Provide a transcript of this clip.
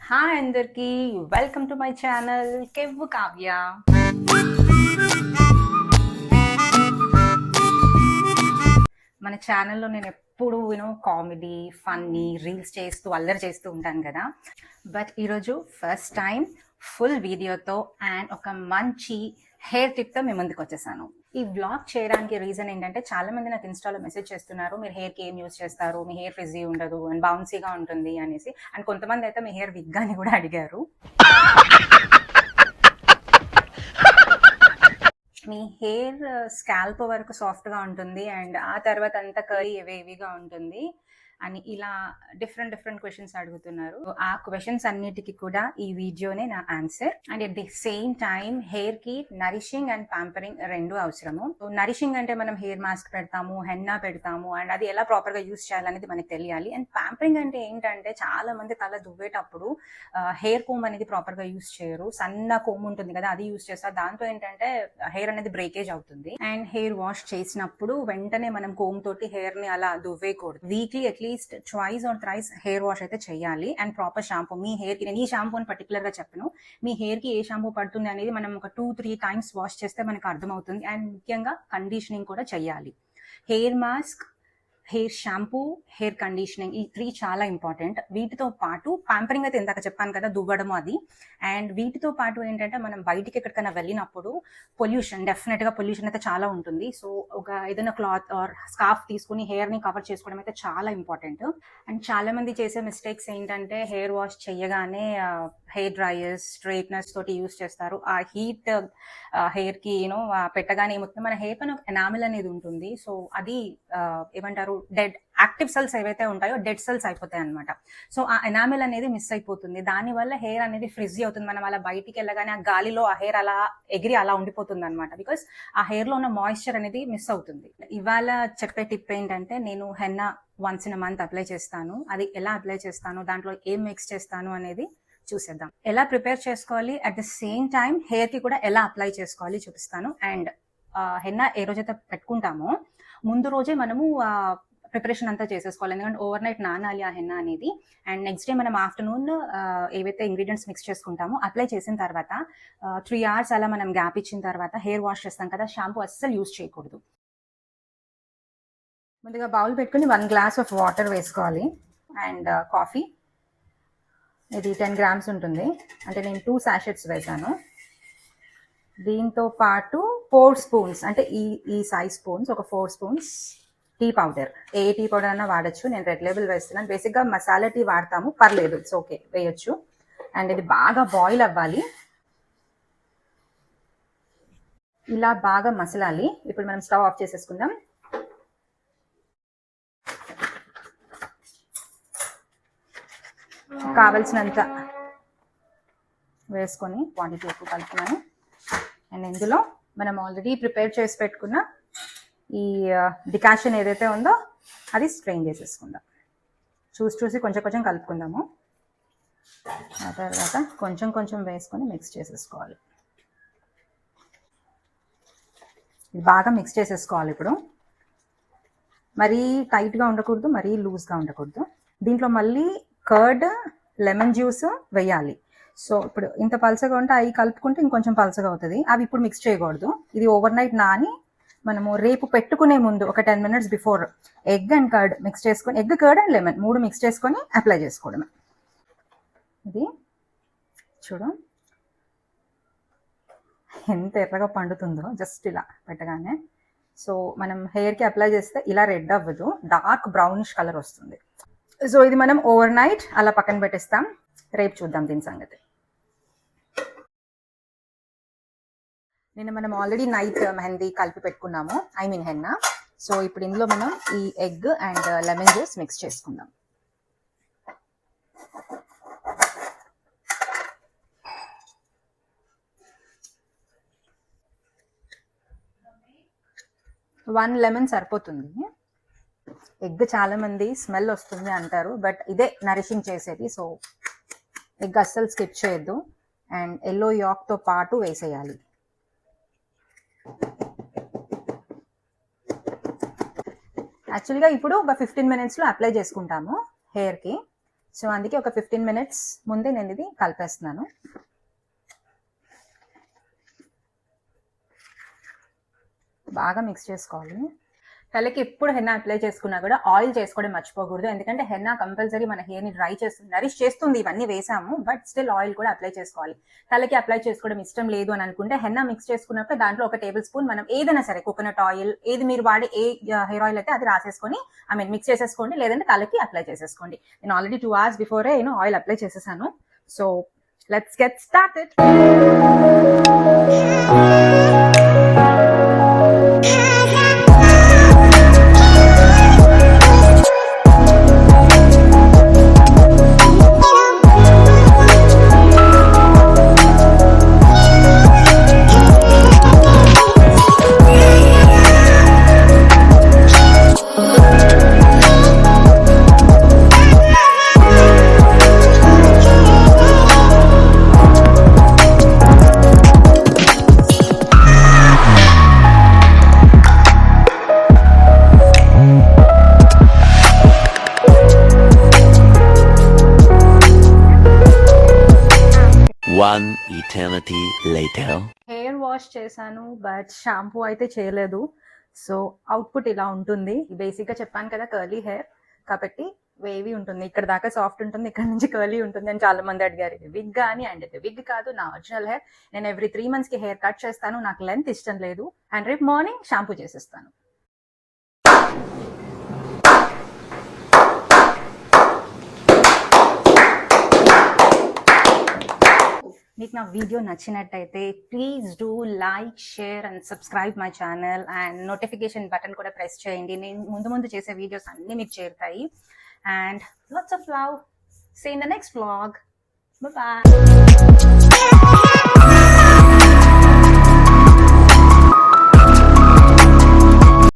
Hi అందరికి, welcome to my channel Kevvu Kavya. మన ఛానల్లో నేను ఎప్పుడు కామెడీ, ఫన్నీ రీల్స్ చేస్తూ అల్లరి చేస్తూ ఉంటాను కదా. బట్ ఈరోజు ఫస్ట్ టైం ఫుల్ వీడియోతో అండ్ ఒక మంచి హెయిర్ టిప్తో మీ ముందుకు వచ్చేసాను. ఈ వ్లాగ్ చేయడానికి రీజన్ ఏంటంటే, చాలా మంది నాకు ఇన్స్టాలో మెసేజ్ చేస్తున్నారు, మీరు హెయిర్కి ఏం యూజ్ చేస్తారు, మీ హెయిర్ ఫ్రిజీ ఉండదు అండ్ బౌన్సీగా ఉంటుంది అనేసి. అండ్ కొంతమంది అయితే మీ హెయిర్ విగ్గా అని కూడా అడిగారు. మీ హెయిర్ స్కాల్ప్ వరకు సాఫ్ట్గా ఉంటుంది అండ్ ఆ తర్వాత అంతా కర్లీ వేవీగా ఉంటుంది అని ఇలా డిఫరెంట్ క్వశ్చన్స్ అడుగుతున్నారు. ఆ క్వశ్చన్స్ అన్నిటికీ కూడా ఈ వీడియోనే నా answer. And at the same time hair కి నరిషింగ్ అండ్ ప్యాంపరింగ్ రెండు అవసరము. నరిషింగ్ అంటే మనం హెయిర్ మాస్క్ పెడతాము, హెన్నా పెడతాము అండ్ అది ఎలా ప్రాపర్ గా యూస్ చేయాలనేది మనకి తెలియాలి. అండ్ ప్యాంపరింగ్ అంటే ఏంటంటే, చాలా మంది తల దువ్వేటప్పుడు హెయిర్ కోమ్ అనేది ప్రాపర్ గా యూస్ చేయరు. సన్న కోమ్ ఉంటుంది కదా, అది యూస్ చేస్తారు. దాంతో ఏంటంటే హెయిర్ అనేది బ్రేకేజ్ అవుతుంది. అండ్ హెయిర్ వాష్ చేసినప్పుడు వెంటనే మనం కోమ్ తోటి హెయిర్ ని అలా దువ్వేయకూడదు. Weekly at least twice or thrice hair wash అయితే చేయాలి. అండ్ ప్రాపర్ షాంపూ, మీ హెయిర్ కి నేను ఈ షాంపూ అని పర్టికులర్ గా చెప్పను, మీ హెయిర్ కి ఏ షాంపూ పడుతుంది అనేది మనం ఒక 2-3 టైమ్స్ వాష్ చేస్తే మనకు అర్థమవుతుంది. అండ్ ముఖ్యంగా కండిషనింగ్ కూడా చేయాలి. Hair mask, hair shampoo, hair conditioning, ఈ 3 చాలా ఇంపార్టెంట్. వీటితో పాటు ప్యాంపరింగ్ అయితే ఇందాక చెప్పాను కదా, దువ్వడము అది. అండ్ వీటితో పాటు ఏంటంటే, మనం బయటికి ఎక్కడికైనా వెళ్ళినప్పుడు డెఫినెట్ గా పొల్యూషన్ అయితే చాలా ఉంటుంది. సో ఒక ఏదైనా క్లాత్ ఆర్ స్కార్ఫ్ తీసుకుని హెయిర్ ని కవర్ చేసుకోవడం అయితే చాలా ఇంపార్టెంట్. అండ్ చాలా మంది చేసే మిస్టేక్స్ ఏంటంటే, హెయిర్ వాష్ చేయగానే హెయిర్ డ్రైయర్స్, స్ట్రైట్నర్స్ తోటి యూస్ చేస్తారు. ఆ హీట్ హెయిర్ కి పెట్టగానే ఏమవుతుంది, మన హెయిర్ పైన ఒక ఎనామిల్ అనేది ఉంటుంది. సో అది ఏమంటారు, డెడ్ యాక్టివ్ సెల్స్ ఏవైతే ఉంటాయో డెడ్ సెల్స్ అయిపోతాయి అనమాట. సో ఆ ఎనామిల్ అనేది మిస్ అయిపోతుంది. దానివల్ల హెయిర్ అనేది ఫ్రిజీ అవుతుంది. మనం అలా బయటికి వెళ్ళగానే ఆ గాలిలో ఆ హెయిర్ అలా ఎగిరి అలా ఉండిపోతుంది అనమాట. బికాస్ ఆ హెయిర్ లో ఉన్న మాయిశ్చర్ అనేది మిస్ అవుతుంది. ఇవాళ చెప్పే టిప్ ఏంటంటే, నేను henna once in month apply చేస్తాను. అది ఎలా అప్లై చేస్తాను, దాంట్లో ఏం మిక్స్ చేస్తాను అనేది చూసేద్దాం. ఎలా ప్రిపేర్ చేసుకోవాలి, at the same time hair కి కూడా ఎలా అప్లై చేసుకోవాలి చూపిస్తాను. అండ్ హెన్నా ఏ రోజైతే పెట్టుకుంటామో ముందు రోజే మనము ప్రిపరేషన్ అంతా చేసేసుకోవాలి. ఎందుకంటే ఓవర్ నైట్ నానాలి ఆ హెన్నా అనేది. అండ్ నెక్స్ట్ డే మనం ఆఫ్టర్నూన్ ఏవైతే ఇంగ్రీడియంట్స్ మిక్స్ చేసుకుంటామో అప్లై చేసిన తర్వాత 3 hours అలా మనం గ్యాప్ ఇచ్చిన తర్వాత హెయిర్ వాష్ చేస్తాం కదా, షాంపూ అస్సలు యూజ్ చేయకూడదు. ముందుగా బౌల్ పెట్టుకుని 1 glass ఆఫ్ వాటర్ వేసుకోవాలి. అండ్ కాఫీ, ఇది 10 grams ఉంటుంది. అంటే నేను 2 sachets వేసాను. దీంతో పాటు 4 spoons, అంటే ఈ సైజ్ స్పూన్స్, ఒక 4 spoons టీ పౌడర్. ఏ టీ పౌడర్ అన్నా వాడచ్చు. నేను రెడ్ లేబుల్ వేస్తున్నాను. బేసిక్గా మసాలా టీ వాడతాము, పర్లేదు, ఇట్స్ ఓకే, వేయచ్చు. అండ్ ఇది బాగా బాయిల్ అవ్వాలి. ఇలా బాగా మసలాలి. ఇప్పుడు మనం స్టవ్ ఆఫ్ చేసేసుకుందాం. కావలసినంత వేసుకొని క్వాంటిటీ ఎక్కువ కలుపుతున్నాను. అండ్ ఇందులో మనం ఆల్రెడీ ప్రిపేర్ చేసి పెట్టుకున్న ఈ డికాషన్ ఏదైతే ఉందో అది స్ట్రెయిన్ చేసేసుకుందాం. చూసి కొంచెం కలుపుకుందాము. ఆ తర్వాత కొంచెం వేసుకొని మిక్స్ చేసేసుకోవాలి. ఇది బాగా మిక్స్ చేసేసుకోవాలి. ఇప్పుడు మరీ టైట్గా ఉండకూడదు, మరీ లూజ్గా ఉండకూడదు. దీంట్లో మళ్ళీ కర్డ్, లెమన్ జ్యూస్ వేయాలి. సో ఇప్పుడు ఇంత పల్చగా ఉంటే అవి కలుపుకుంటే ఇంకొంచెం పల్చగా అవుతుంది. అవి ఇప్పుడు మిక్స్ చేయకూడదు. ఇది ఓవర్ నైట్ నాని మనము రేపు పెట్టుకునే ముందు ఒక 10 minutes before egg and curd mix చేసుకొని, egg, curd and lemon 3 mix చేసుకొని అప్లై చేసుకోవడమే. ఇది చూడు ఎంత ఎర్రగా పండుతుందో జస్ట్ ఇలా పెట్టగానే. సో మనం హెయిర్కి అప్లై చేస్తే ఇలా రెడ్ అవ్వదు, డార్క్ బ్రౌనిష్ కలర్ వస్తుంది. సో ఇది మనం ఓవర్ నైట్ అలా పక్కన పెట్టేస్తాం. రేపు చూద్దాం దీని సంగతి. నిన్న మనం ఆల్రెడీ నైట్ మెహందీ కలిపి పెట్టుకున్నాము, హెన్నా. సో ఇప్పుడు ఇందులో మనం ఈ egg and lemon juice mix చేసుకుందాం. వన్ లెమన్ సరిపోతుంది. ఎగ్ చాలా మంది స్మెల్ వస్తుంది అంటారు, బట్ ఇదే నరిషింగ్ చేసేది. సో ఎగ్ అస్సలు స్కిప్ చేయొద్దు. అండ్ ఎల్లో యాక్తో పాటు వేసేయాలి. యాక్చువల్గా ఇప్పుడు ఒక 15 minutesలో అప్లై చేసుకుంటాము హెయిర్కి. సో అందుకే ఒక 15 minutes ముందే నేను ఇది కలిపేస్తున్నాను. బాగా మిక్స్ చేసుకోవాలి. తలకి ఎప్పుడు హెన్నా అప్లై చేసుకున్నా కూడా ఆయిల్ చేసుకోవడం మర్చిపోకూడదు. ఎందుకంటే హెన్నా కంపల్సరీ మన హెయిర్ని డ్రై చేస్తుంది, నరిష్ చేస్తుంది. ఇవన్నీ వేసాము, బట్ స్టిల్ ఆయిల్ కూడా అప్లై చేసుకోవాలి. తలకి అప్లై చేసుకోవడం ఇష్టం లేదు అని అనుకుంటే హెన్నా మిక్స్ చేసుకున్నప్పుడు దాంట్లో ఒక టేబుల్ స్పూన్ మనం ఏదైనా సరే కోకోనట్ ఆయిల్, ఏది మీరు వాడే ఏ హెయిర్ ఆయిల్ అయితే అది రాసేసుకొని మిక్స్ చేసేసుకోండి. లేదంటే తలకి అప్లై చేసేసుకోండి. నేను ఆల్రెడీ 2 hours బిఫోరే ఆయిల్ అప్లై చేసేసాను. So let's get started. One eternity later. Hair wash చేశాను, బట్ షాంపూ అయితే చేయలేదు. సో అవుట్పుట్ ఇలా ఉంటుంది. బేసిక్ గా చెప్పాను కదా, కర్లీ హెయిర్ కాబట్టి వేవి ఉంటుంది. ఇక్కడ దాకా సాఫ్ట్ ఉంటుంది, ఇక్కడ నుంచి కర్లీ ఉంటుంది అని చాలా మంది అడిగారు. ఇది విగ్ అని. అండ్ ఇది విగ్ కాదు, నా ఒరిజినల్ హెయిర్. నేను ఎవ్రీ 3 months కి హెయిర్ కట్ చేస్తాను. నాకు లెంత్ ఇష్టం లేదు. అండ్ రేపు మార్నింగ్ షాంపూ చేసేస్తాను. మీకు నా వీడియో నచ్చినట్టయితే please do like, share and subscribe my channel. And notification button కూడా ప్రెస్ చేయండి. నేను ముందు చేసే వీడియోస్ అన్నీ మీకు చేరుతాయి. And lots of love. See in the next vlog. Bye bye.